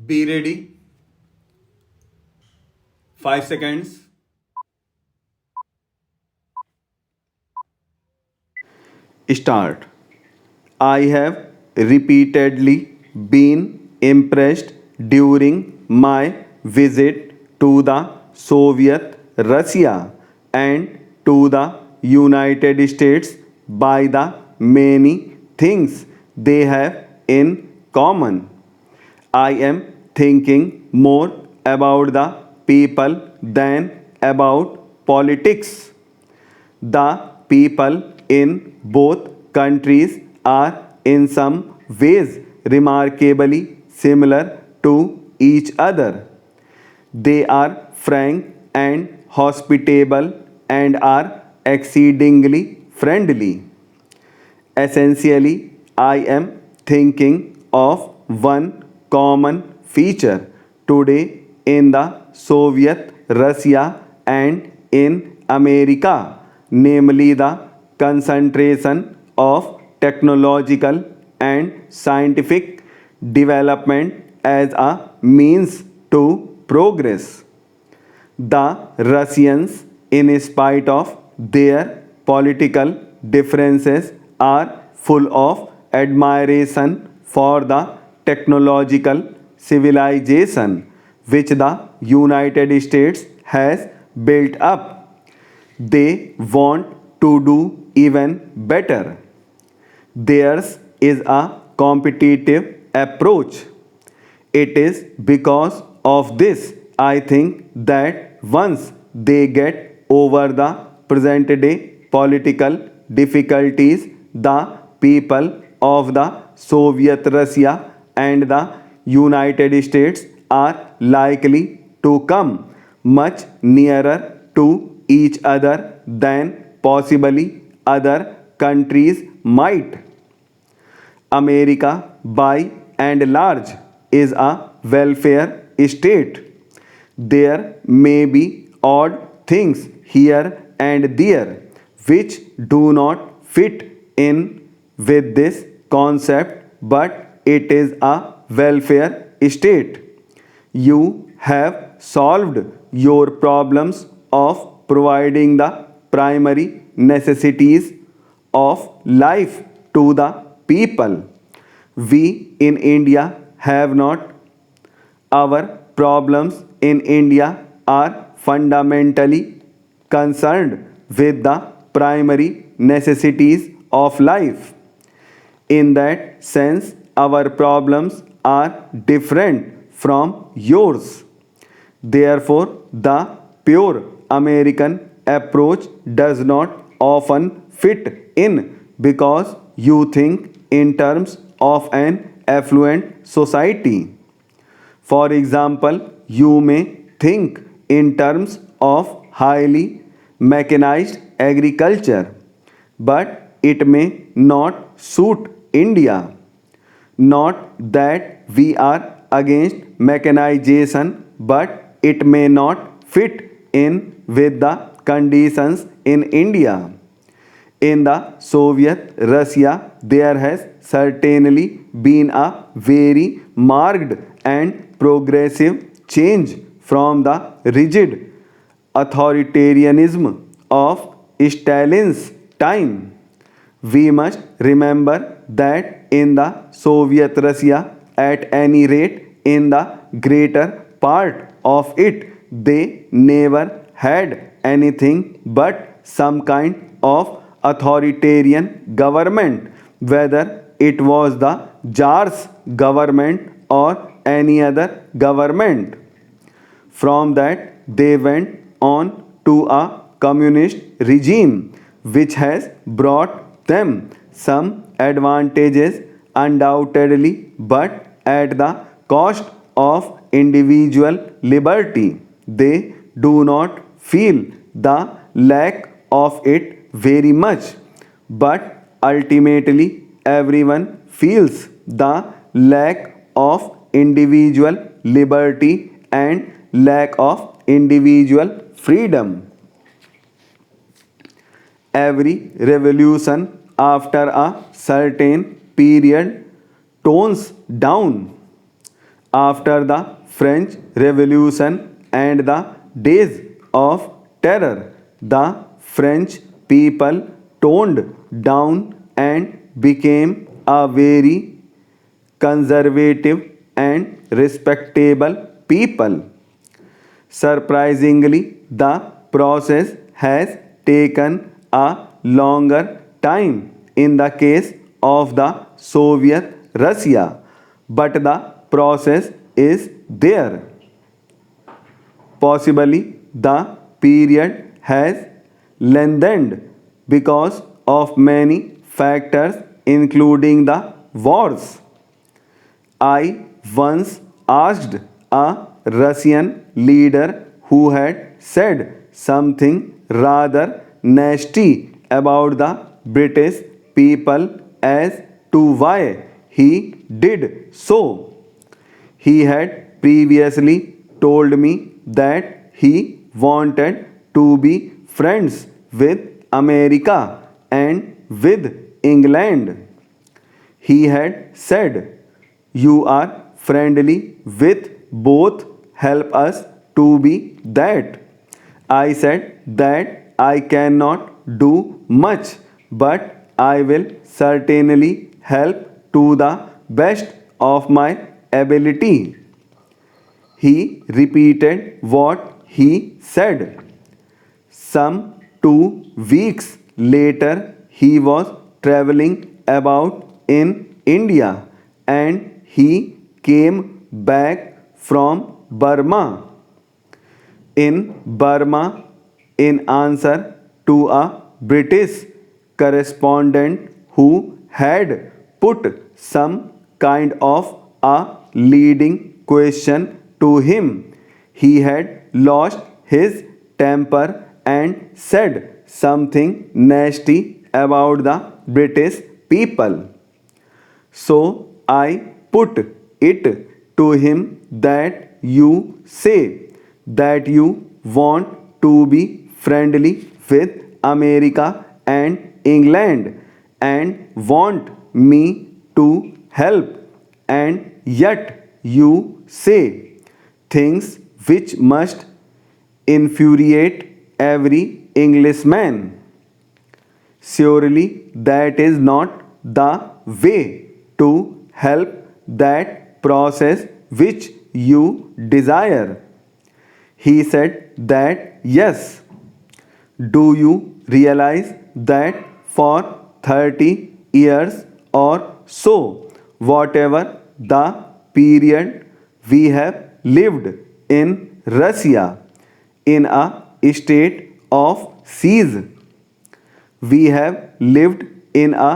Be ready. 5 seconds. Start. I have repeatedly been impressed during my visit to the Soviet Russia and to the United States by the many things they have in common. I am thinking more about the people than about politics. The people in both countries are in some ways remarkably similar to each other. They are frank and hospitable and are exceedingly friendly. Essentially, I am thinking of one common feature today in the Soviet Russia and in America, namely the concentration of technological and scientific development as a means to progress. The Russians, in spite of their political differences, are full of admiration for the technological civilization which the United States has built up. They want to do even better. Theirs is a competitive approach. It is because of this, I think, that once they get over the present day political difficulties, the people of the Soviet Russia and the United States are likely to come much nearer to each other than possibly other countries might. America, by and large, is a welfare state. There may be odd things here and there which do not fit in with this concept, but it is a welfare state. You have solved your problems of providing the primary necessities of life to the people. We in India have not. Our problems in India are fundamentally concerned with the primary necessities of life. In that sense, our problems are different from yours. Therefore, the pure American approach does not often fit in because you think in terms of an affluent society. For example, you may think in terms of highly mechanized agriculture, but it may not suit India. Not that we are against mechanization, but it may not fit in with the conditions in India. In the Soviet Russia, there has certainly been a very marked and progressive change from the rigid authoritarianism of Stalin's time. We must remember that in the Soviet Russia, at any rate in the greater part of it, they never had anything but some kind of authoritarian government, whether it was the Tsar's government or any other government. From that, they went on to a communist regime which has brought them some advantages, undoubtedly, but at the cost of individual liberty. They do not feel the lack of it very much, but ultimately, everyone feels the lack of individual liberty and lack of individual freedom. Every revolution after a certain period tones down. after the French Revolution and the days of terror, the French people toned down and became a very conservative and respectable people. Surprisingly, the process has taken a longer time in the case of the Soviet Russia, but the process is there. Possibly the period has lengthened because of many factors, including the wars. I once asked a Russian leader who had said something rather nasty about the British people as to why he did so. He had previously told me that he wanted to be friends with America and with England. He had said, "You are friendly with both, help us to be that." I said that I cannot do much, but I will certainly help to the best of my ability. He repeated what he said. Some 2 weeks later, he was traveling about in India and he came back from Burma. In Burma, in answer to a British correspondent who had put some kind of a leading question to him, he had lost his temper and said something nasty about the British people. So I put it to him that you say that you want to be friendly with America and England and want me to help, and yet you say things which must infuriate every Englishman. Surely that is not the way to help that process which you desire. He said that yes. Do you realize that for 30 years or so, whatever the period we have lived in Russia in a state of siege, we have lived in a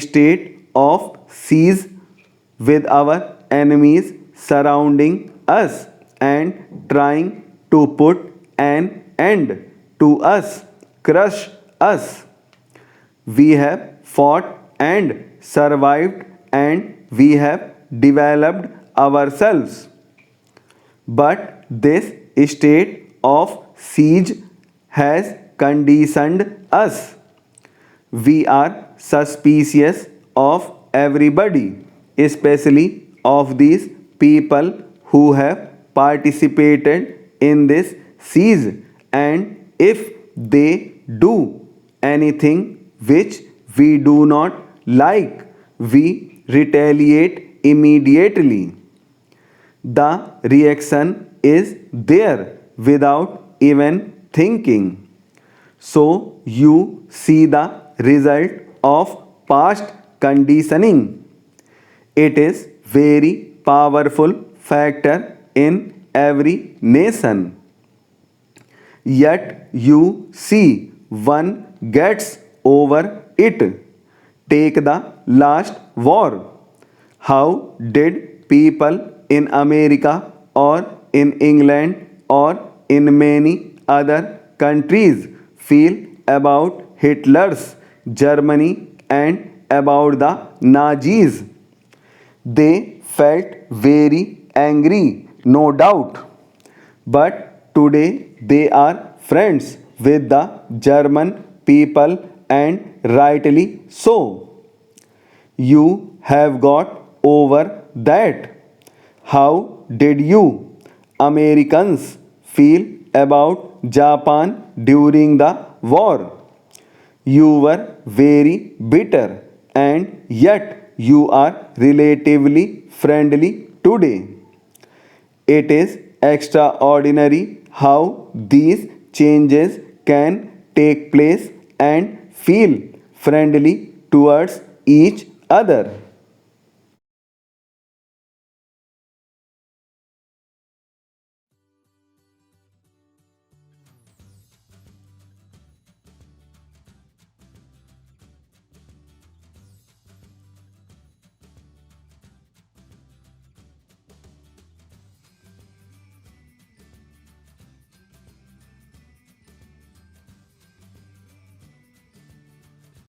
state of siege with our enemies surrounding us and trying to put an end to us, crush us. We have fought and survived, and we have developed ourselves. But this state of siege has conditioned us. We are suspicious of everybody, especially of these people who have participated in this siege, and if they do anything which we do not like, we retaliate immediately. The reaction is there without even thinking. So you see the result of past conditioning. It is very powerful factor in every nation. Yet you see one gets over it. Take the last war. How did people in America or in England or in many other countries feel about Hitler's Germany and about the Nazis? They felt very angry, no doubt. But today they are friends with the German people, and rightly so. You have got over that. How did you, Americans, feel about Japan during the war? You were very bitter, and yet you are relatively friendly today. It is extraordinary how these changes can take place and feel friendly towards each other.